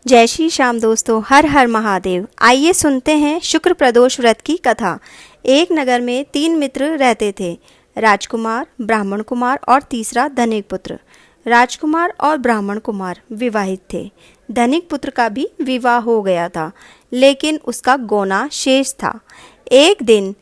जय श्री श्याम दोस्तों, हर हर महादेव। आइए सुनते हैं शुक्र प्रदोष व्रत की कथा। एक नगर में 3 मित्र रहते थे, राजकुमार, ब्राह्मण कुमार और तीसरा धनिक पुत्र। राजकुमार और ब्राह्मण कुमार विवाहित थे। धनिक पुत्र का भी विवाह हो गया था, लेकिन उसका गौना शेष था। एक दिन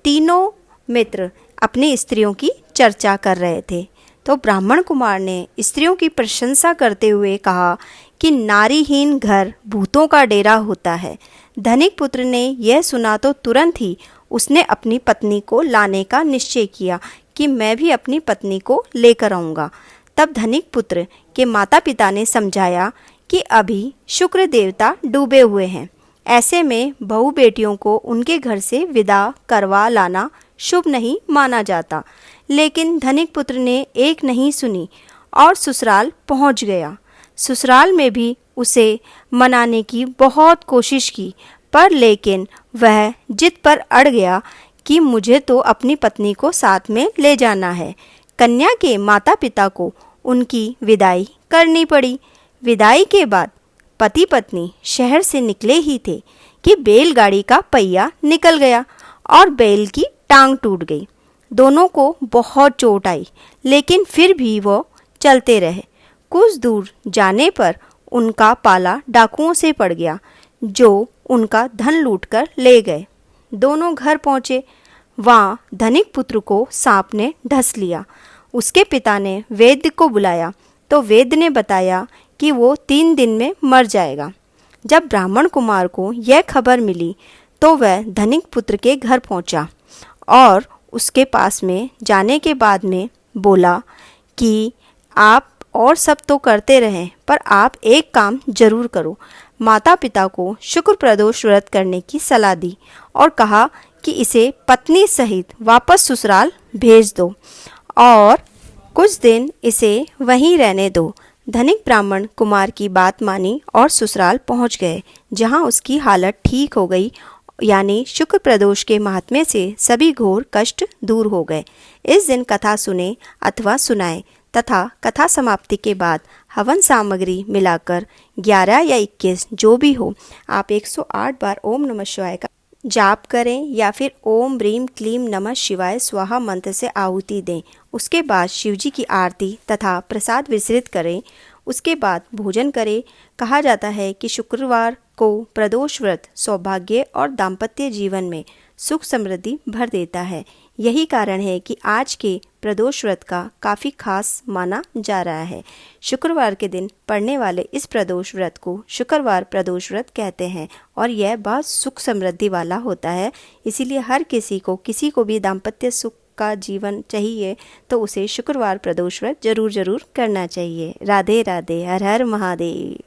तीनों मित्र अपनी स्त्रियों की चर्चा कर रहे थे, तो ब्राह्मण कुमार ने स्त्रियों की प्रशंसा करते हुए कहा कि नारीहीन घर भूतों का डेरा होता है। धनिक पुत्र ने यह सुना तो तुरंत ही उसने अपनी पत्नी को लाने का निश्चय किया कि मैं भी अपनी पत्नी को लेकर आऊँगा। तब धनिक पुत्र के माता पिता ने समझाया कि अभी शुक्र देवता डूबे हुए हैं, ऐसे में बहू बेटियों को उनके घर से विदा करवा लाना शुभ नहीं माना जाता। लेकिन धनिक पुत्र ने एक नहीं सुनी और ससुराल पहुंच गया। ससुराल में भी उसे मनाने की बहुत कोशिश की, पर लेकिन वह जिद पर अड़ गया कि मुझे तो अपनी पत्नी को साथ में ले जाना है। कन्या के माता पिता को उनकी विदाई करनी पड़ी। विदाई के बाद पति पत्नी शहर से निकले ही थे कि बैलगाड़ी का पहिया निकल गया और बैल की टांग टूट गई। दोनों को बहुत चोट आई, लेकिन फिर भी वो चलते रहे। कुछ दूर जाने पर उनका पाला डाकुओं से पड़ गया, जो उनका धन लूटकर ले गए। दोनों घर पहुँचे। वहाँ धनिक पुत्र को सांप ने ढस लिया। उसके पिता ने वैद्य को बुलाया, तो वैद्य ने बताया कि वो 3 दिन में मर जाएगा। जब ब्राह्मण कुमार को यह खबर मिली, तो वह धनिक पुत्र के घर पहुँचा और उसके पास में जाने के बाद में बोला कि आप और सब तो करते रहें, पर आप एक काम जरूर करो। माता पिता को शुक्र प्रदोष व्रत करने की सलाह दी और कहा कि इसे पत्नी सहित वापस ससुराल भेज दो और कुछ दिन इसे वहीं रहने दो। धनिक ब्राह्मण कुमार की बात मानी और ससुराल पहुंच गए, जहां उसकी हालत ठीक हो गई, यानी शुक्र प्रदोष के महात्म्य से सभी घोर कष्ट दूर हो गए। इस दिन कथा सुने अथवा सुनाए तथा कथा समाप्ति के बाद हवन सामग्री मिलाकर 11 या 21 जो भी हो, आप 108 बार ओम नमः शिवाय का जाप करें या फिर ओम ब्रीम क्लीम नमः शिवाय स्वाहा मंत्र से आहुति दें। उसके बाद शिवजी की आरती तथा प्रसाद वितरित करें। उसके बाद भोजन करें। कहा जाता है कि शुक्रवार को प्रदोष व्रत सौभाग्य और दाम्पत्य जीवन में सुख समृद्धि भर देता है। यही कारण है कि आज के प्रदोष व्रत का काफ़ी खास माना जा रहा है। शुक्रवार के दिन पड़ने वाले इस प्रदोष व्रत को शुक्रवार प्रदोष व्रत कहते हैं और यह बहुत सुख समृद्धि वाला होता है। इसीलिए हर किसी को भी दाम्पत्य सुख का जीवन चाहिए तो उसे शुक्रवार प्रदोष व्रत जरूर करना चाहिए। राधे राधे, हर हर महादेव।